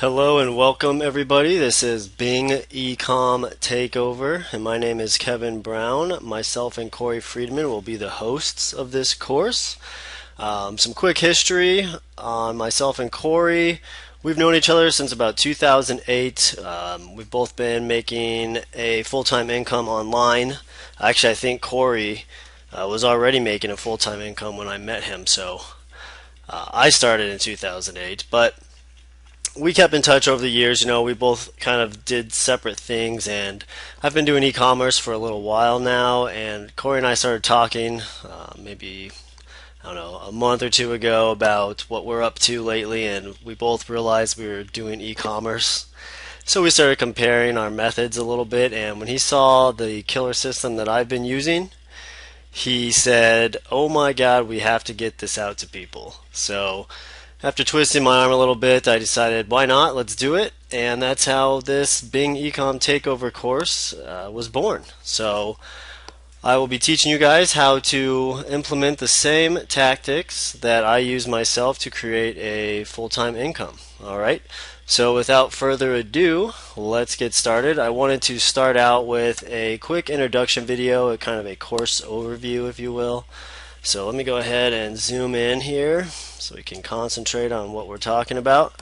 Hello and welcome everybody. This is Bing Ecom Takeover and my name is Kevin Brown. Myself and Corey Friedman will be the hosts of this course. Some quick history on myself and Corey. We've known each other since about 2008. We've both been making a full-time income online. Actually, I think Corey was already making a full-time income when I met him, so I started in 2008. But we kept in touch over the years. We both kind of did separate things, and I've been doing e-commerce for a little while now. And Corey and I started talking maybe, I don't know, a month or two ago about what we're up to lately, and we both realized we were doing e-commerce. So we started comparing our methods a little bit, and when he saw the killer system that I've been using, he said, "Oh my God, we have to get this out to people." So after twisting my arm a little bit, I decided, why not? Let's do it. And that's how this Bing Ecom Takeover course was born. So I will be teaching you guys how to implement the same tactics that I use myself to create a full-time income. All right. So without further ado, let's get started. I wanted to start out with a quick introduction video, a kind of a course overview, if you will. So let me go ahead and zoom in here so we can concentrate on what we're talking about.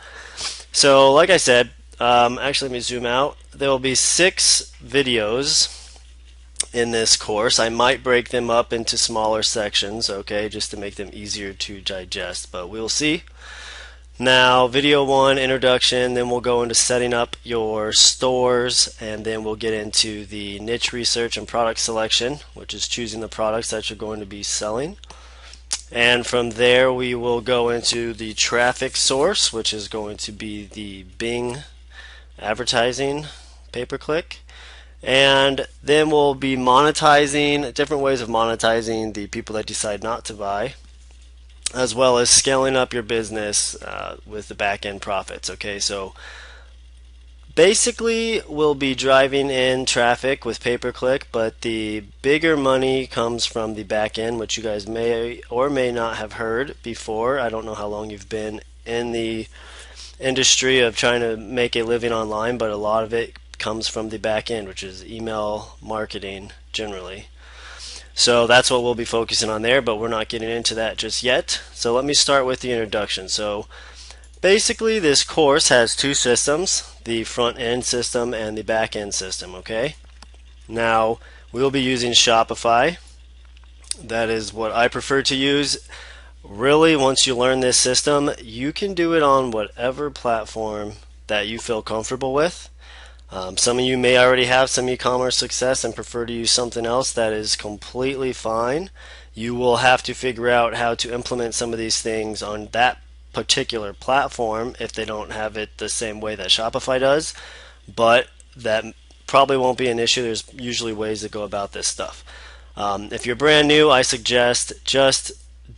So like I said, actually let me zoom out. There will be 6 videos in this course. I might break them up into smaller sections, okay, just to make them easier to digest, but we'll see. Now, video 1, introduction, then we'll go into setting up your stores, and then we'll get into the niche research and product selection, which is choosing the products that you're going to be selling. And from there, we will go into the traffic source, which is going to be the Bing advertising pay-per-click. And then we'll be monetizing, different ways of monetizing the people that decide not to buy, as well as scaling up your business with the back-end profits. Okay, so basically we'll be driving in traffic with pay-per-click, but the bigger money comes from the back end, which you guys may or may not have heard before. I don't know how long you've been in the industry of trying to make a living online, but a lot of it comes from the back end, which is email marketing generally. So that's what we'll be focusing on there, but we're not getting into that just yet. So let me start with the introduction. So basically this course has 2 systems, the front end system and the back end system, okay? Now we'll be using Shopify. That is what I prefer to use. Really, once you learn this system, you can do it on whatever platform that you feel comfortable with. Some of you may already have some e-commerce success and prefer to use something else. That is completely fine. You will have to figure out how to implement some of these things on that particular platform if they don't have it the same way that Shopify does, but that probably won't be an issue. There's usually ways to go about this stuff. If you're brand new, I suggest just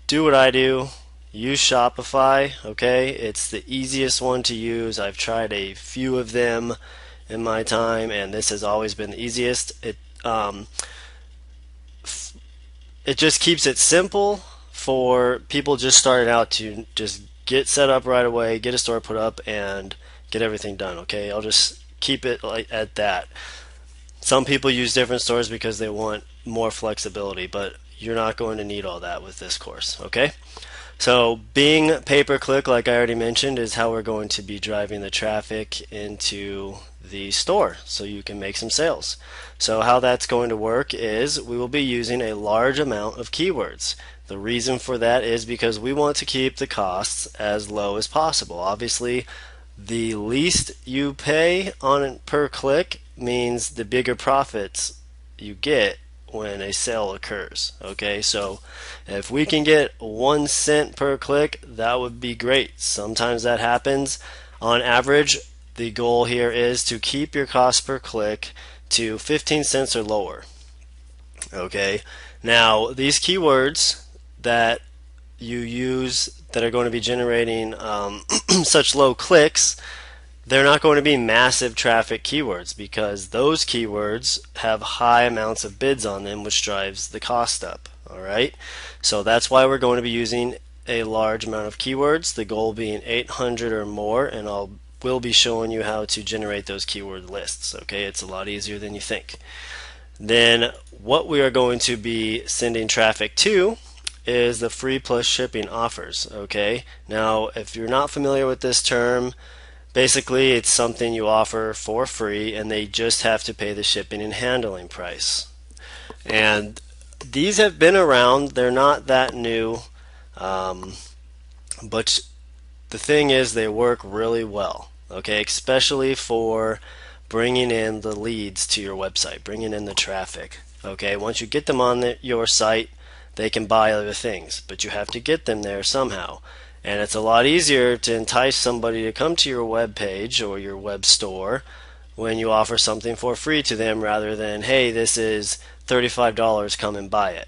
do what I do. Use Shopify, okay? It's the easiest one to use. I've tried a few of them in my time, and this has always been the easiest. It just keeps it simple for people just starting out to just get set up right away, get a store put up, and get everything done. Okay, I'll just keep it like at that. Some people use different stores because they want more flexibility, but you're not going to need all that with this course. Okay. So Bing pay-per-click, like I already mentioned, is how we're going to be driving the traffic into the store so you can make some sales. So how that's going to work is we will be using a large amount of keywords. The reason for that is because we want to keep the costs as low as possible. Obviously, the least you pay on per click means the bigger profits you get when a sale occurs. Okay, so if we can get 1 cent per click, that would be great. Sometimes that happens. On average, the goal here is to keep your cost per click to 15 cents or lower. Okay, now these keywords that you use that are going to be generating such low clicks, they're not going to be massive traffic keywords because those keywords have high amounts of bids on them, which drives the cost up. Alright, so that's why we're going to be using a large amount of keywords, the goal being 800 or more, and I'll will be showing you how to generate those keyword lists. Okay, it's a lot easier than you think. Then what we are going to be sending traffic to is the free plus shipping offers. Okay, now if you're not familiar with this term, basically it's something you offer for free and they just have to pay the shipping and handling price. And these have been around, they're not that new, but the thing is they work really well, okay, especially for bringing in the leads to your website, bringing in the traffic. Okay, once you get them on your site, they can buy other things, but you have to get them there somehow. And it's a lot easier to entice somebody to come to your web page or your web store when you offer something for free to them rather than, hey, this is $35, come and buy it.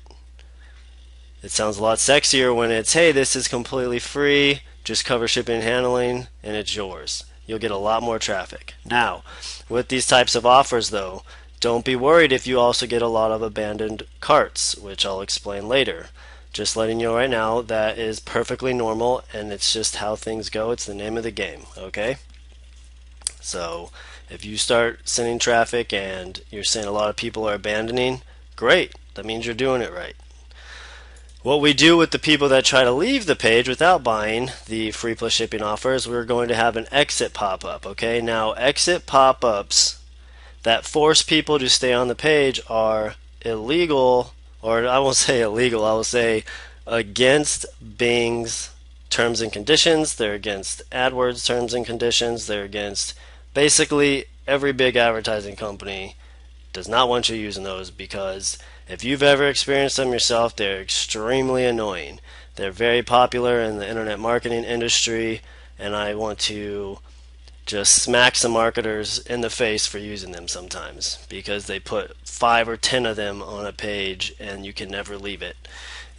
It sounds a lot sexier when it's, hey, this is completely free, just cover shipping and handling, and it's yours. You'll get a lot more traffic. Now, with these types of offers though, don't be worried if you also get a lot of abandoned carts, which I'll explain later. Just letting you know right now, that is perfectly normal and it's just how things go. It's the name of the game, okay? So if you start sending traffic and you're saying a lot of people are abandoning, great. That means you're doing it right. What we do with the people that try to leave the page without buying the free plus shipping offers, we're going to have an exit pop-up. Okay, now exit pop-ups that force people to stay on the page are illegal, or I won't say illegal, I will say against Bing's terms and conditions. They're against AdWords terms and conditions. They're against basically every big advertising company does not want you using those, because if you've ever experienced them yourself, they're extremely annoying. They're very popular in the internet marketing industry, and I want to just smack some marketers in the face for using them sometimes, because they put 5 or 10 of them on a page and you can never leave it,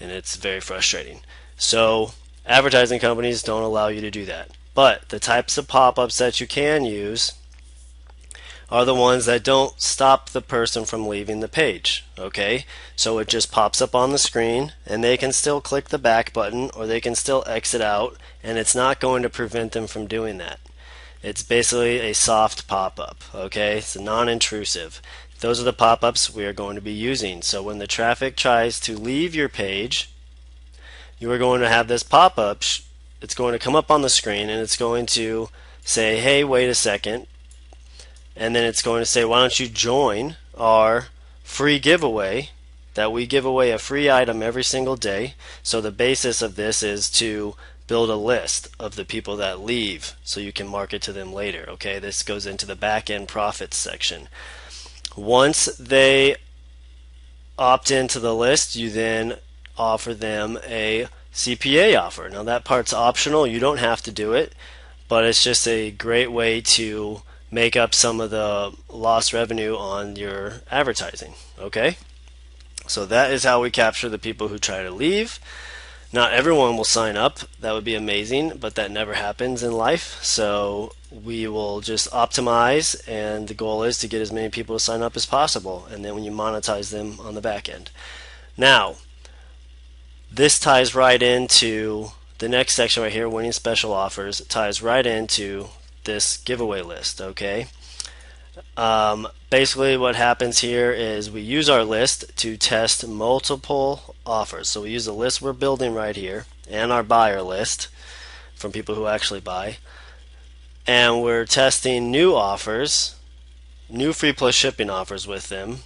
and it's very frustrating. So advertising companies don't allow you to do that. But the types of pop-ups that you can use are the ones that don't stop the person from leaving the page. Okay, so it just pops up on the screen and they can still click the back button or they can still exit out, and it's not going to prevent them from doing that. It's basically a soft pop-up. Okay, it's non-intrusive. Those are the pop-ups we are going to be using. So when the traffic tries to leave your page, you are going to have this pop-up. It's going to come up on the screen and it's going to say, hey, wait a second. And then it's going to say, why don't you join our free giveaway, that we give away a free item every single day. So the basis of this is to build a list of the people that leave so you can market to them later. Okay, this goes into the back end profits section. Once they opt into the list, you then offer them a CPA offer. Now that part's optional, you don't have to do it, but it's just a great way to make up some of the lost revenue on your advertising. Okay, so that is how we capture the people who try to leave. Not everyone will sign up. That would be amazing, but that never happens in life. So we will just optimize, and the goal is to get as many people to sign up as possible, and then when you monetize them on the back end. Now, this ties right into the next section right here, winning special offers. It ties right into this giveaway list. Okay, basically what happens here is we use our list to test multiple offers. So we use the list we're building right here and our buyer list from people who actually buy, and we're testing new offers, new free plus shipping offers with them,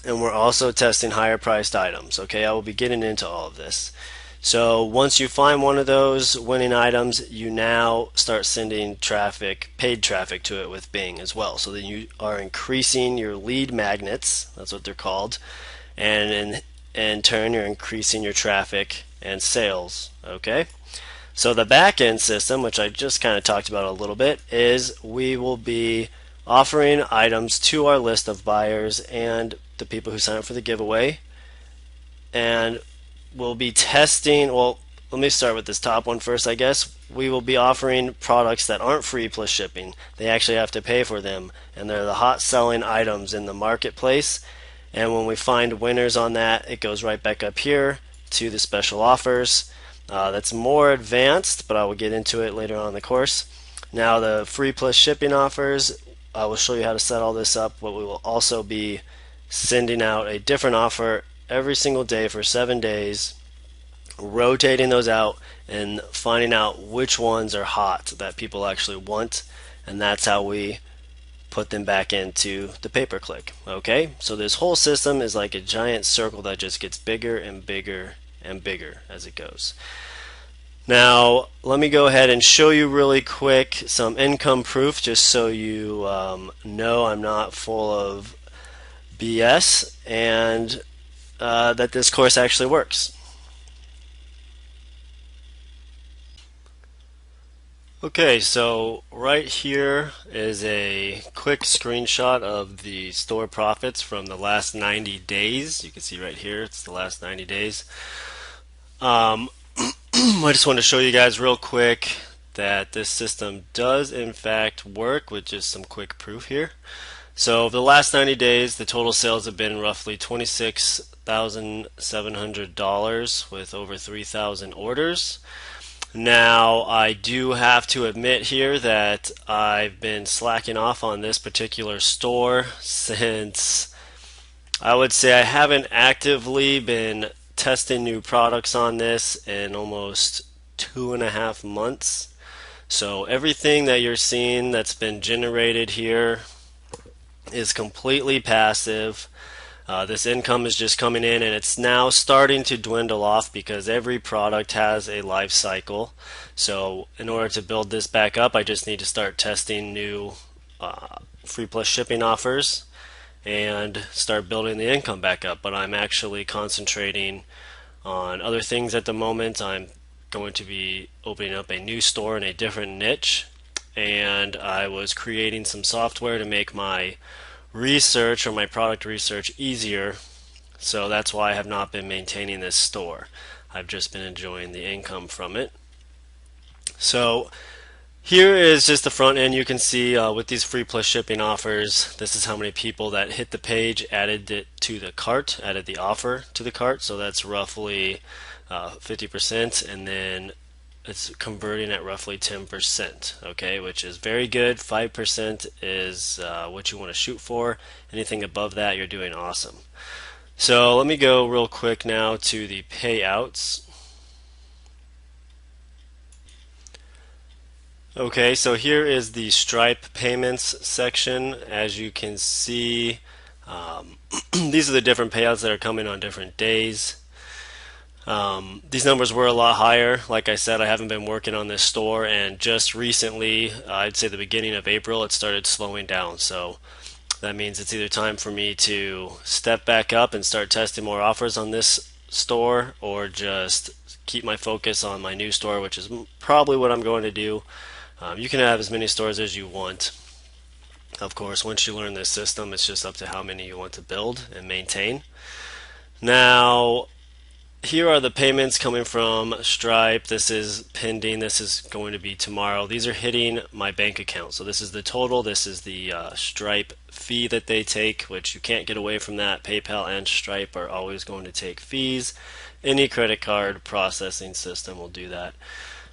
and we're also testing higher priced items. Okay, I will be getting into all of this. So once you find one of those winning items, you now start sending traffic, paid traffic to it with Bing as well. So then you are increasing your lead magnets, that's what they're called, and in turn you're increasing your traffic and sales. Okay, so the back end system, which I just kind of talked about a little bit, is we will be offering items to our list of buyers and the people who sign up for the giveaway, and we'll be testing, well, let me start with this top one first, I guess. We will be offering products that aren't free plus shipping. They actually have to pay for them, and they're the hot selling items in the marketplace. And when we find winners on that, it goes right back up here to the special offers. That's more advanced, but I will get into it later on in the course. Now the free plus shipping offers, I will show you how to set all this up, but we will also be sending out a different offer every single day for 7 days, rotating those out and finding out which ones are hot that people actually want, and that's how we put them back into the pay-per-click. Okay, so this whole system is like a giant circle that just gets bigger and bigger and bigger as it goes. Now let me go ahead and show you really quick some income proof, just so you know I'm not full of BS, and that this course actually works. Okay, so right here is a quick screenshot of the store profits from the last 90 days. You can see right here, it's the last 90 days. I just want to show you guys real quick that this system does in fact work with just some quick proof here. So over the last 90 days, the total sales have been roughly $26,700 with over 3,000 orders. Now, I do have to admit here that I've been slacking off on this particular store since I would say I haven't actively been testing new products on this in almost 2.5 months. So everything that you're seeing that's been generated here is completely passive. This income is just coming in, and it's now starting to dwindle off because every product has a life cycle. So in order to build this back up, I just need to start testing new free plus shipping offers and start building the income back up. But I'm actually concentrating on other things at the moment. I'm going to be opening up a new store in a different niche, and I was creating some software to make my research or my product research easier, so that's why I have not been maintaining this store. I've just been enjoying the income from it. So here is just the front end. You can see with these free plus shipping offers, this is how many people that hit the page, added it to the cart, added the offer to the cart, so that's roughly 50%, and then it's converting at roughly 10%, okay, which is very good. 5% is what you want to shoot for. Anything above that, you're doing awesome. So let me go real quick now to the payouts. Okay, so here is the Stripe payments section. As you can see, these are the different payouts that are coming on different days. These numbers were a lot higher. Like I said, I haven't been working on this store, and just recently, I'd say the beginning of April, it started slowing down. So that means it's either time for me to step back up and start testing more offers on this store, or just keep my focus on my new store, which is probably what I'm going to do. You can have as many stores as you want. Of course, once you learn this system, it's just up to how many you want to build and maintain. Now, here are the payments coming from Stripe. This is pending. This is going to be tomorrow. These are hitting my bank account. So this is the total. This is the Stripe fee that they take, which you can't get away from that. PayPal and Stripe are always going to take fees. Any credit card processing system will do that.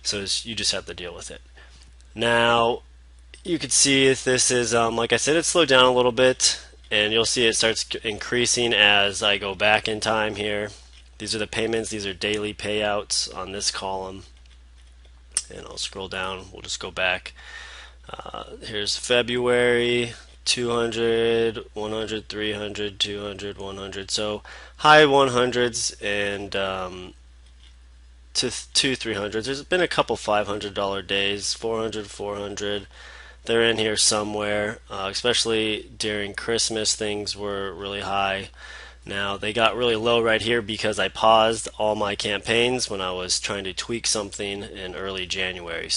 So you just have to deal with it. Now, you can see if this is, like I said, it slowed down a little bit, and you'll see it starts increasing as I go back in time here. These are the payments. These are daily payouts on this column. And I'll scroll down. We'll just go back. Here's February, 200, 100, 300, 200, 100. So high 100s and to 300s. There's been a couple $500 days, 400, 400. They're in here somewhere. Especially during Christmas, things were really high. Now, they got really low right here because I paused all my campaigns when I was trying to tweak something in early January.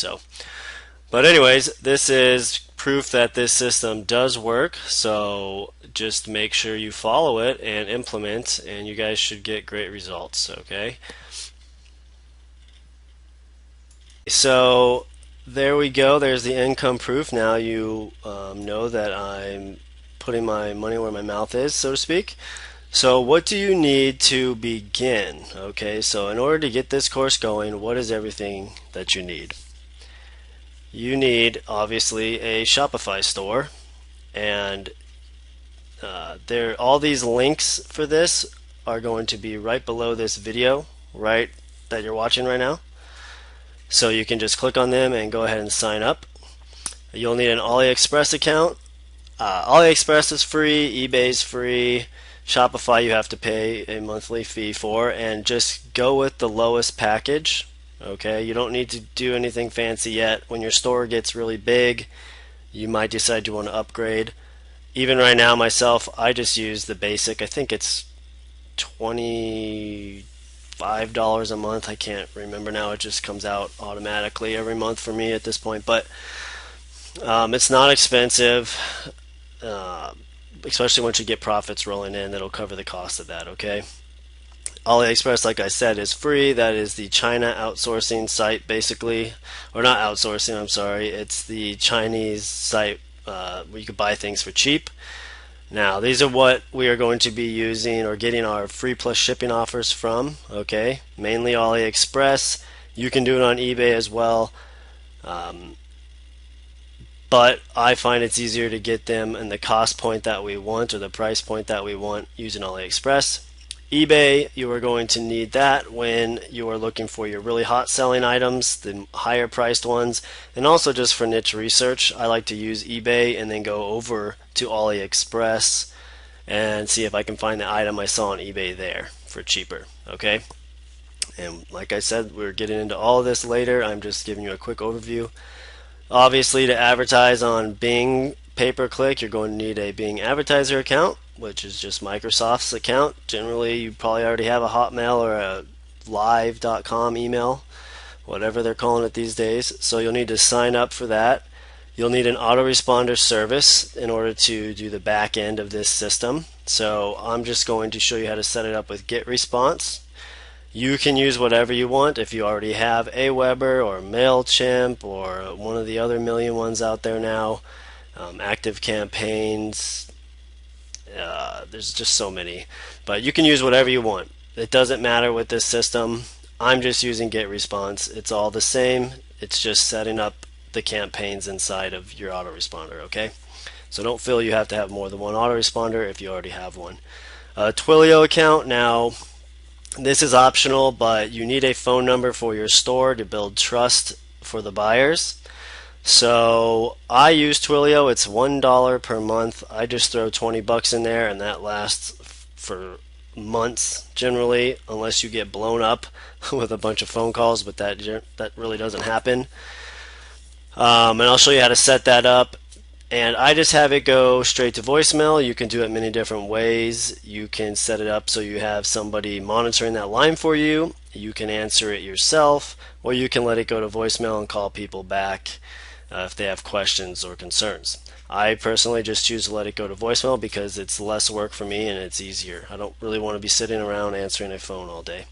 But anyways, this is proof that this system does work. So just make sure you follow it and implement, and you guys should get great results, okay? So there we go. There's the income proof. Now you know that I'm putting my money where my mouth is, so to speak. So what do you need to begin? Okay, so in order to get this course going, what is everything that you need? you need obviously a Shopify store, and there all these links for this are going to be right below this video, right, that you're watching right now. So you can just click on them and go ahead and sign up. You'll need an AliExpress account. AliExpress is free, eBay is free, Shopify you have to pay a monthly fee for, and just go with the lowest package. Okay, you don't need to do anything fancy yet. When your store gets really big, you might decide you want to upgrade. Even right now, myself, I just use the basic. I think it's $25 a month. I can't remember now. It just comes out automatically every month for me at this point. But it's not expensive, especially once you get profits rolling in. That'll cover the cost of that. Okay. AliExpress, like I said, is free. That is the China outsourcing site, basically, or not outsourcing. I'm sorry. It's the Chinese site where you can buy things for cheap. Now, these are what we are going to be using or getting our free plus shipping offers from. Okay, mainly AliExpress. You can do it on eBay as well, but I find it's easier to get them in the cost point that we want or the price point that we want using AliExpress. eBay, you are going to need that when you are looking for your really hot selling items, the higher priced ones, and also just for niche research. I like to use eBay and then go over to AliExpress and see if I can find the item I saw on eBay there for cheaper. Okay, and like I said, we're getting into all of this later. I'm just giving you a quick overview. Obviously, to advertise on Bing pay-per-click, you're going to need a Bing advertiser account, which is just Microsoft's account. Generally, you probably already have a Hotmail or a live.com email, whatever they're calling it these days. So you'll need to sign up for that. You'll need an autoresponder service in order to do the back end of this system. So I'm just going to show you how to set it up with GetResponse. You can use whatever you want. If you already have Aweber or MailChimp or one of the other million ones out there now, Active Campaigns, there's just so many, but you can use whatever you want. It doesn't matter with this system. I'm just using GetResponse. It's all the same. It's just setting up the campaigns inside of your autoresponder. Okay, so don't feel you have to have more than one autoresponder if you already have one. Twilio account. Now this is optional, but you need a phone number for your store to build trust for the buyers. So I use Twilio. It's $1 per month. I just throw 20 bucks in there, and that lasts for months generally, unless you get blown up with a bunch of phone calls. But that really doesn't happen. And I'll show you how to set that up. And I just have it go straight to voicemail. You can do it many different ways. You can set it up so you have somebody monitoring that line for you. You can answer it yourself, or you can let it go to voicemail and call people back if they have questions or concerns. I personally just choose to let it go to voicemail because it's less work for me and it's easier. I don't really want to be sitting around answering a phone all day.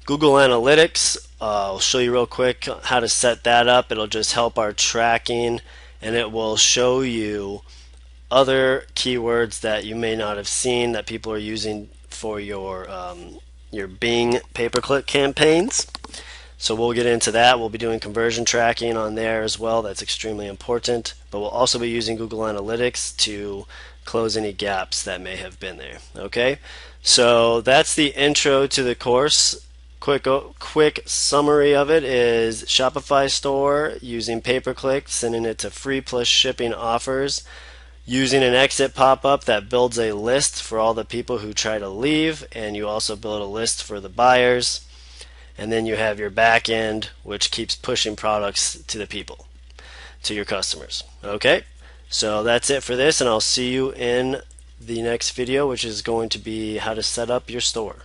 Google Analytics, I'll show you real quick how to set that up. It'll just help our tracking, and it will show you other keywords that you may not have seen that people are using for your Bing pay-per-click campaigns. So we'll get into that. We'll be doing conversion tracking on there as well. That's extremely important. But we'll also be using Google Analytics to close any gaps that may have been there. Okay, so that's the intro to the course. Quick summary of it is Shopify store using pay-per-click, sending it to free plus shipping offers, using an exit pop-up that builds a list for all the people who try to leave, and you also build a list for the buyers. And then you have your back end, which keeps pushing products to the people, to your customers. Okay, so that's it for this, and I'll see you in the next video, which is going to be how to set up your store.